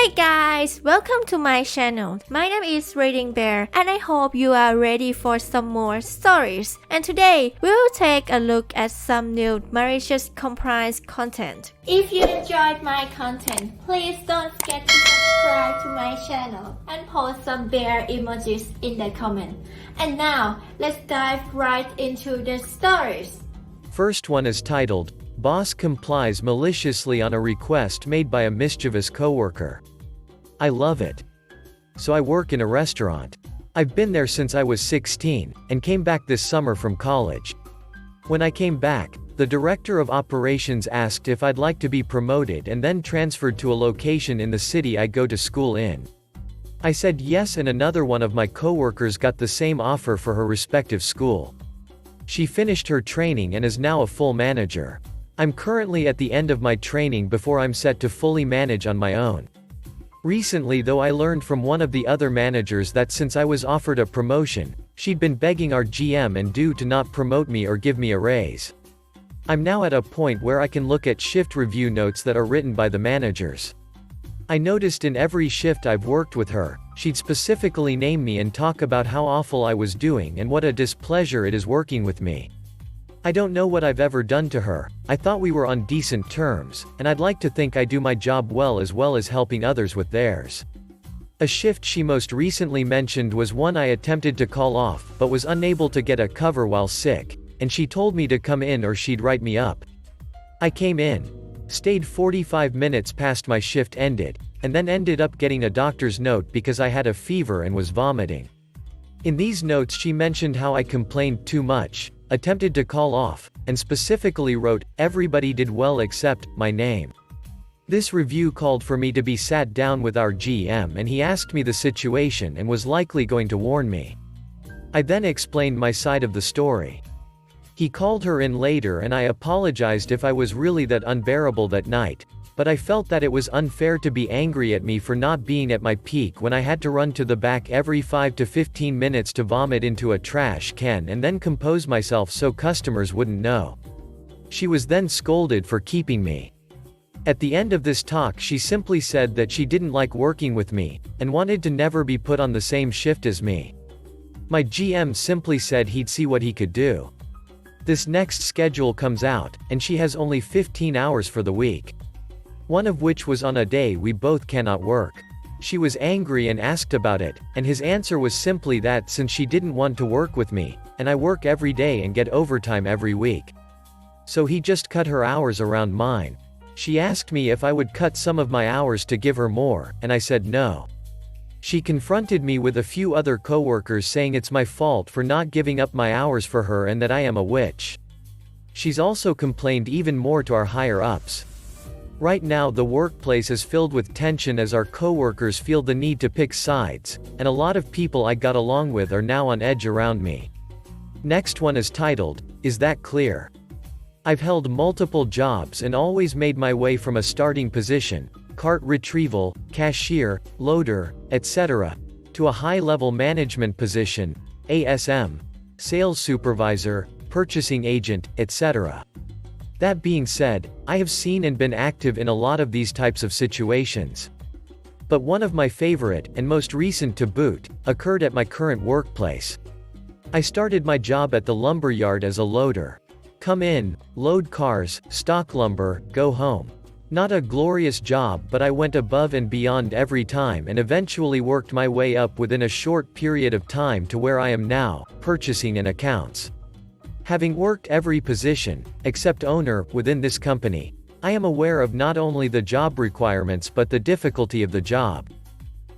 Hey guys, welcome to my channel. My name is ReadingBear and I hope you are ready for some more stories. And today, we'll take a look at some new malicious complies content. If you enjoyed my content, please don't forget to subscribe to my channel and post some bear emojis in the comment. And now, let's dive right into the stories. First one is titled, Boss Complies Maliciously on a Request Made by a Mischievous Coworker. I love it. So I work in a restaurant. I've been there since I was 16, and came back this summer from college. When I came back, the director of operations asked if I'd like to be promoted and then transferred to a location in the city I go to school in. I said yes, and another one of my coworkers got the same offer for her respective school. She finished her training and is now a full manager. I'm currently at the end of my training before I'm set to fully manage on my own. Recently though, I learned from one of the other managers that since I was offered a promotion, she'd been begging our GM and due to not promote me or give me a raise. I'm now at a point where I can look at shift review notes that are written by the managers. I noticed in every shift I've worked with her, she'd specifically name me and talk about how awful I was doing and what a displeasure it is working with me. I don't know what I've ever done to her. I thought we were on decent terms, and I'd like to think I do my job well as helping others with theirs. A shift she most recently mentioned was one I attempted to call off but was unable to get a cover while sick, and she told me to come in or she'd write me up. I came in, stayed 45 minutes past my shift ended, and then ended up getting a doctor's note because I had a fever and was vomiting. In these notes she mentioned how I complained too much, attempted to call off, and specifically wrote, "Everybody did well except my name." This review called for me to be sat down with our GM, and he asked me the situation and was likely going to warn me. I then explained my side of the story. He called her in later and I apologized if I was really that unbearable that night, but I felt that it was unfair to be angry at me for not being at my peak when I had to run to the back every 5 to 15 minutes to vomit into a trash can and then compose myself so customers wouldn't know. She was then scolded for keeping me. At the end of this talk she simply said that she didn't like working with me, and wanted to never be put on the same shift as me. My GM simply said he'd see what he could do. This next schedule comes out, and she has only 15 hours for the week. One of which was on a day we both cannot work. She was angry and asked about it, and his answer was simply that since she didn't want to work with me, and I work every day and get overtime every week. So he just cut her hours around mine. She asked me if I would cut some of my hours to give her more, and I said no. She confronted me with a few other coworkers saying it's my fault for not giving up my hours for her and that I am a witch. She's also complained even more to our higher-ups. Right now the workplace is filled with tension as our coworkers feel the need to pick sides, and a lot of people I got along with are now on edge around me. Next one is titled, Is That Clear? I've held multiple jobs and always made my way from a starting position, cart retrieval, cashier, loader, etc., to a high-level management position, ASM, sales supervisor, purchasing agent, etc. That being said, I have seen and been active in a lot of these types of situations. But one of my favorite, and most recent to boot, occurred at my current workplace. I started my job at the lumber yard as a loader. Come in, load cars, stock lumber, go home. Not a glorious job, but I went above and beyond every time and eventually worked my way up within a short period of time to where I am now, purchasing and accounts. Having worked every position, except owner, within this company, I am aware of not only the job requirements but the difficulty of the job.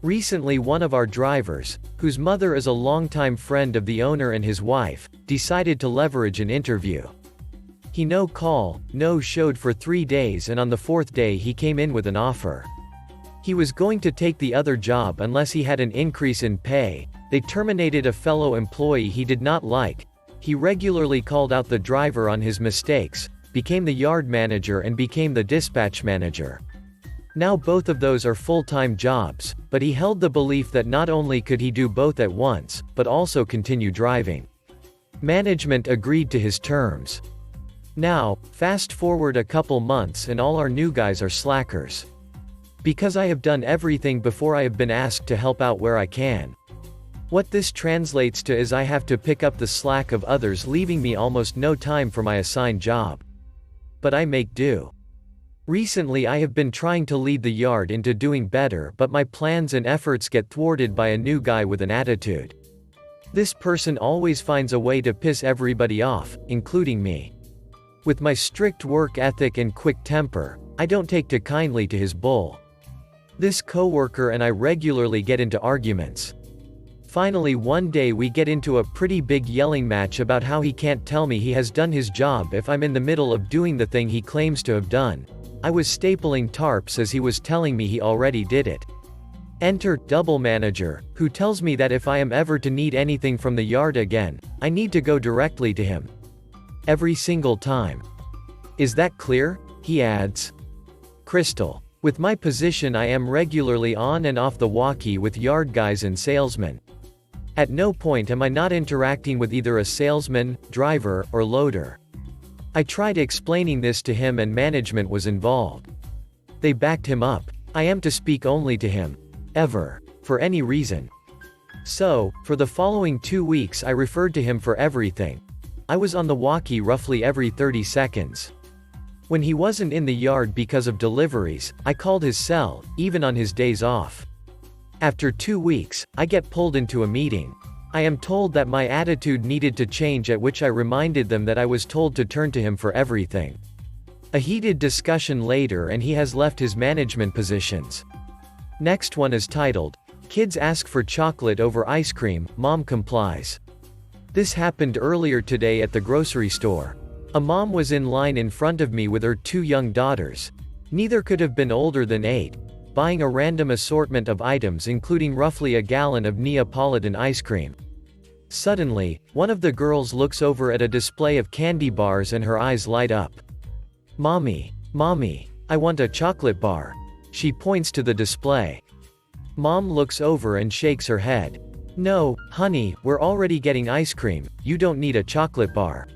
Recently one of our drivers, whose mother is a longtime friend of the owner and his wife, decided to leverage an interview. He no-showed for 3 days, and on the 4th day he came in with an offer. He was going to take the other job unless he had an increase in pay. They terminated a fellow employee he did not like. He regularly called out the driver on his mistakes, became the yard manager and became the dispatch manager. Now both of those are full-time jobs, but he held the belief that not only could he do both at once, but also continue driving. Management agreed to his terms. Now, fast forward a couple months and all our new guys are slackers. Because I have done everything before I have been asked to help out where I can. What this translates to is I have to pick up the slack of others, leaving me almost no time for my assigned job. But I make do. Recently I have been trying to lead the yard into doing better, but my plans and efforts get thwarted by a new guy with an attitude. This person always finds a way to piss everybody off, including me. With my strict work ethic and quick temper, I don't take too kindly to his bull. This coworker and I regularly get into arguments. Finally one day we get into a pretty big yelling match about how he can't tell me he has done his job if I'm in the middle of doing the thing he claims to have done. I was stapling tarps as he was telling me he already did it. Enter double manager, who tells me that if I am ever to need anything from the yard again, I need to go directly to him. Every single time. Is that clear? He adds. Crystal. With my position I am regularly on and off the walkie with yard guys and salesmen. At no point am I not interacting with either a salesman, driver, or loader. I tried explaining this to him and management was involved. They backed him up. I am to speak only to him. Ever. For any reason. So, for the following 2 weeks I referred to him for everything. I was on the walkie roughly every 30 seconds. When he wasn't in the yard because of deliveries, I called his cell, even on his days off. After 2 weeks, I get pulled into a meeting. I am told that my attitude needed to change, at which I reminded them that I was told to turn to him for everything. A heated discussion later and he has left his management positions. Next one is titled, Kids Ask for Chocolate Over Ice Cream, Mom Complies. This happened earlier today at the grocery store. A mom was in line in front of me with her 2 young daughters. Neither could have been older than 8. Buying a random assortment of items including roughly a gallon of Neapolitan ice cream. Suddenly, one of the girls looks over at a display of candy bars and her eyes light up. Mommy, I want a chocolate bar. She points to the display. Mom looks over and shakes her head. No, honey, we're already getting ice cream, you don't need a chocolate bar.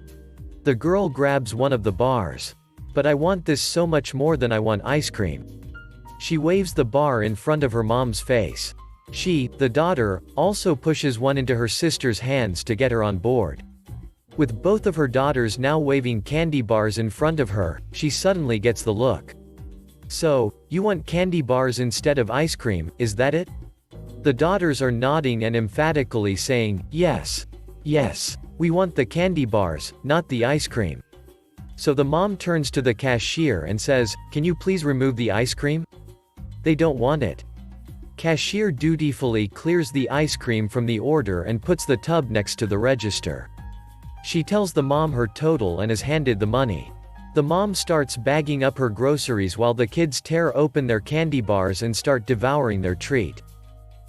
The girl grabs one of the bars. But I want this so much more than I want ice cream. She waves the bar in front of her mom's face. She, the daughter, also pushes one into her sister's hands to get her on board. With both of her daughters now waving candy bars in front of her, she suddenly gets the look. So, you want candy bars instead of ice cream, is that it? The daughters are nodding and emphatically saying, yes, we want the candy bars, not the ice cream. So the mom turns to the cashier and says, can you please remove the ice cream? They don't want it. Cashier dutifully clears the ice cream from the order and puts the tub next to the register. She tells the mom her total and is handed the money. The mom starts bagging up her groceries while the kids tear open their candy bars and start devouring their treat.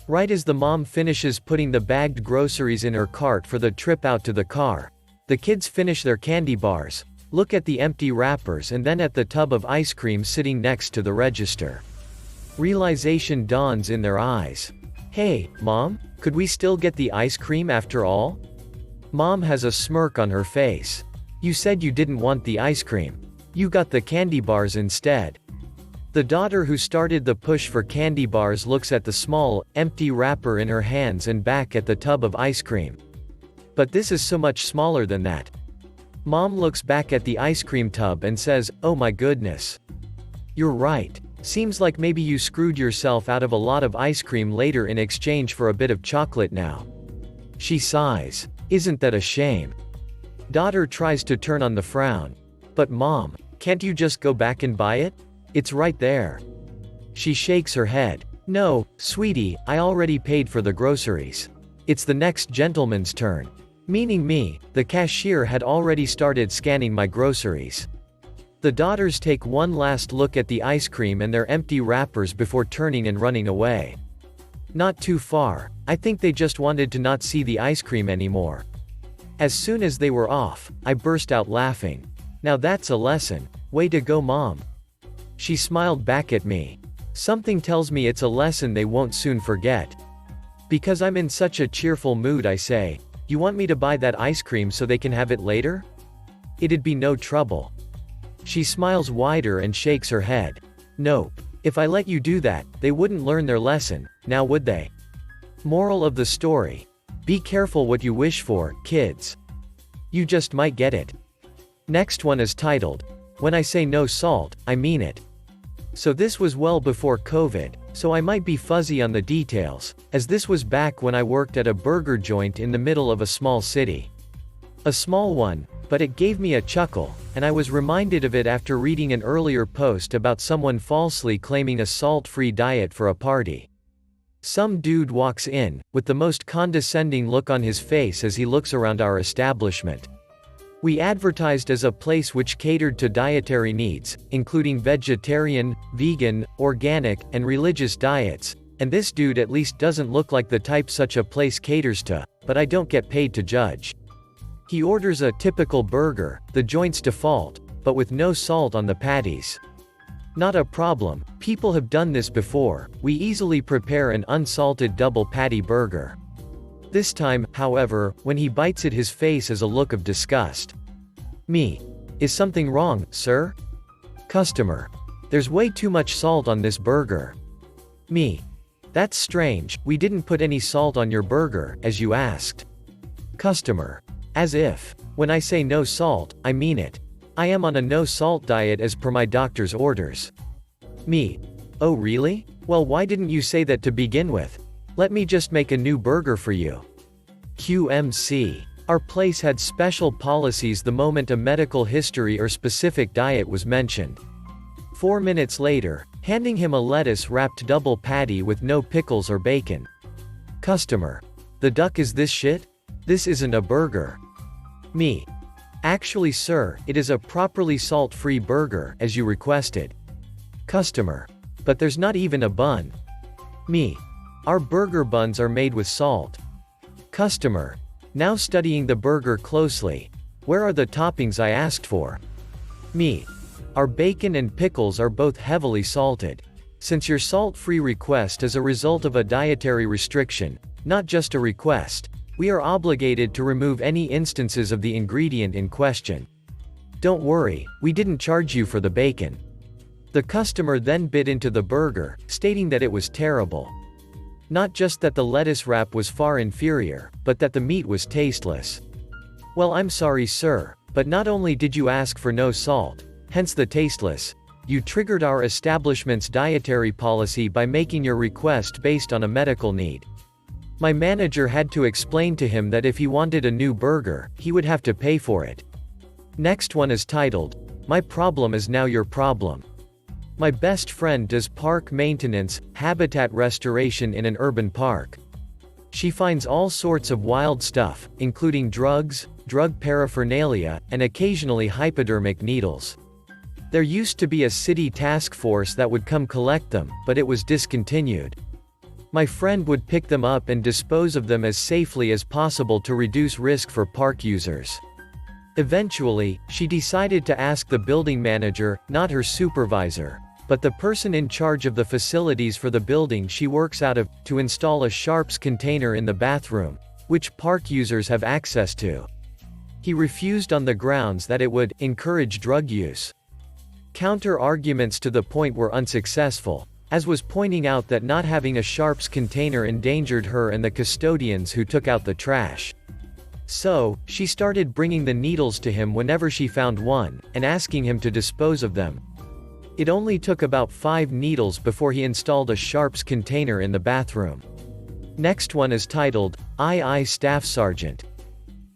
Right as the mom finishes putting the bagged groceries in her cart for the trip out to the car, the kids finish their candy bars, look at the empty wrappers and then at the tub of ice cream sitting next to the register. Realization dawns in their eyes. Hey, Mom, could we still get the ice cream after all? Mom has a smirk on her face. You said you didn't want the ice cream. You got the candy bars instead. The daughter who started the push for candy bars looks at the small, empty wrapper in her hands and back at the tub of ice cream. But this is so much smaller than that. Mom looks back at the ice cream tub and says, oh my goodness. You're right. Seems like maybe you screwed yourself out of a lot of ice cream later in exchange for a bit of chocolate now. She sighs. Isn't that a shame? Daughter tries to turn on the frown. But Mom, can't you just go back and buy it? It's right there. She shakes her head. No, sweetie, I already paid for the groceries. It's the next gentleman's turn. Meaning me. The cashier had already started scanning my groceries. The daughters take one last look at the ice cream and their empty wrappers before turning and running away. Not too far. I think they just wanted to not see the ice cream anymore. As soon as they were off, I burst out laughing. Now that's a lesson. Way to go, Mom. She smiled back at me. Something tells me it's a lesson they won't soon forget. Because I'm in such a cheerful mood, I say, you want me to buy that ice cream so they can have it later? It'd be no trouble. She smiles wider and shakes her head. Nope. If I let you do that, they wouldn't learn their lesson, now would they? Moral of the story. Be careful what you wish for, kids. You just might get it. Next one is titled, When I Say No Salt, I Mean It. So this was well before COVID, so I might be fuzzy on the details, as this was back when I worked at a burger joint in the middle of a small city. A small one, but it gave me a chuckle, and I was reminded of it after reading an earlier post about someone falsely claiming a salt-free diet for a party. Some dude walks in, with the most condescending look on his face as he looks around our establishment. We advertised as a place which catered to dietary needs, including vegetarian, vegan, organic, and religious diets, and this dude at least doesn't look like the type such a place caters to, but I don't get paid to judge. He orders a typical burger, the joint's default, but with no salt on the patties. Not a problem, people have done this before, we easily prepare an unsalted double patty burger. This time, however, when he bites it his face is a look of disgust. Me. Is something wrong, sir? Customer. There's way too much salt on this burger. Me. That's strange, we didn't put any salt on your burger, as you asked. Customer. As if. When I say no salt, I mean it. I am on a no salt diet as per my doctor's orders. Me. Oh really? Well, why didn't you say that to begin with? Let me just make a new burger for you. QMC. Our place had special policies the moment a medical history or specific diet was mentioned. 4 minutes later, handing him a lettuce-wrapped double patty with no pickles or bacon. Customer. The duck is this shit? This isn't a burger. Me. Actually sir, it is a properly salt-free burger, as you requested. Customer. But there's not even a bun. Me. Our burger buns are made with salt. Customer. Now studying the burger closely. Where are the toppings I asked for? Me. Our bacon and pickles are both heavily salted. Since your salt-free request is a result of a dietary restriction, not just a request, we are obligated to remove any instances of the ingredient in question. Don't worry, we didn't charge you for the bacon. The customer then bit into the burger, stating that it was terrible. Not just that the lettuce wrap was far inferior, but that the meat was tasteless. Well, I'm sorry sir, but not only did you ask for no salt, hence the tasteless, you triggered our establishment's dietary policy by making your request based on a medical need. My manager had to explain to him that if he wanted a new burger, he would have to pay for it. Next one is titled, My Problem Is Now Your Problem. My best friend does park maintenance, habitat restoration in an urban park. She finds all sorts of wild stuff, including drugs, drug paraphernalia, and occasionally hypodermic needles. There used to be a city task force that would come collect them, but it was discontinued. My friend would pick them up and dispose of them as safely as possible to reduce risk for park users. Eventually, she decided to ask the building manager, not her supervisor, but the person in charge of the facilities for the building she works out of, to install a sharps container in the bathroom, which park users have access to. He refused on the grounds that it would encourage drug use. Counter-arguments to the point were unsuccessful, as was pointing out that not having a sharps container endangered her and the custodians who took out the trash. So, she started bringing the needles to him whenever she found one, and asking him to dispose of them. It only took about 5 needles before he installed a sharps container in the bathroom. Next one is titled, I Staff Sergeant.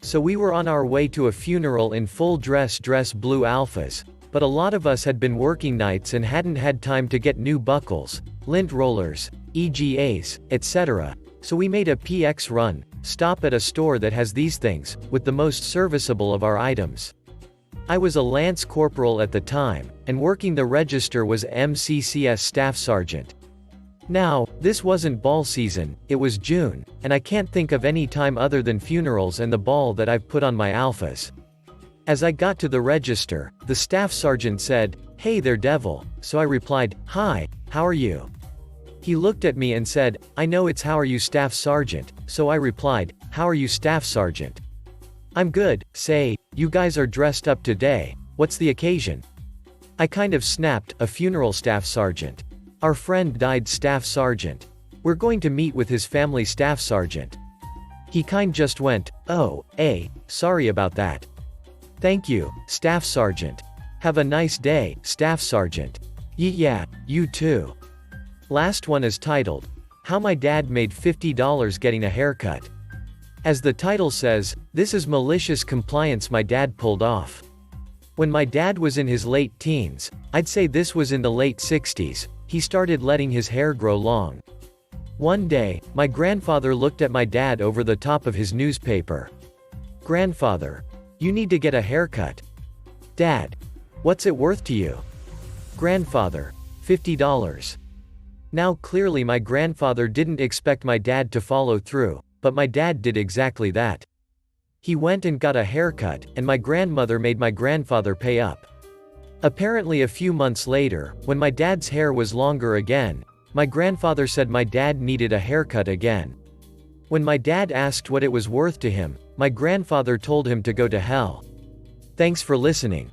So we were on our way to a funeral in full dress blue alphas, but a lot of us had been working nights and hadn't had time to get new buckles, lint rollers, EGAs, etc., so we made a PX run, stop at a store that has these things, with the most serviceable of our items. I was a Lance Corporal at the time, and working the register was MCCS Staff Sergeant. Now, this wasn't ball season, it was June, and I can't think of any time other than funerals and the ball that I've put on my alphas. As I got to the register, the Staff Sergeant said, "Hey there devil," so I replied, "Hi, how are you?" He looked at me and said, "I know it's how are you Staff Sergeant," so I replied, "How are you Staff Sergeant?" "I'm good, say, you guys are dressed up today, what's the occasion?" I kind of snapped, "A funeral Staff Sergeant." Our friend died, Staff Sergeant. We're going to meet with his family, Staff Sergeant. He just went, oh, sorry about that. Thank you, Staff Sergeant. Have a nice day, Staff Sergeant. Yeah, you too. Last one is titled, How My Dad Made $50 Getting a Haircut. As the title says, this is malicious compliance my dad pulled off. When my dad was in his late teens, I'd say this was in the late 60s, he started letting his hair grow long. One day, my grandfather looked at my dad over the top of his newspaper. Grandfather, you need to get a haircut. Dad, what's it worth to you? Grandfather, $50. Now clearly my grandfather didn't expect my dad to follow through, but my dad did exactly that. He went and got a haircut, and my grandmother made my grandfather pay up. Apparently a few months later, when my dad's hair was longer again, my grandfather said my dad needed a haircut again. When my dad asked what it was worth to him, my grandfather told him to go to hell. Thanks for listening.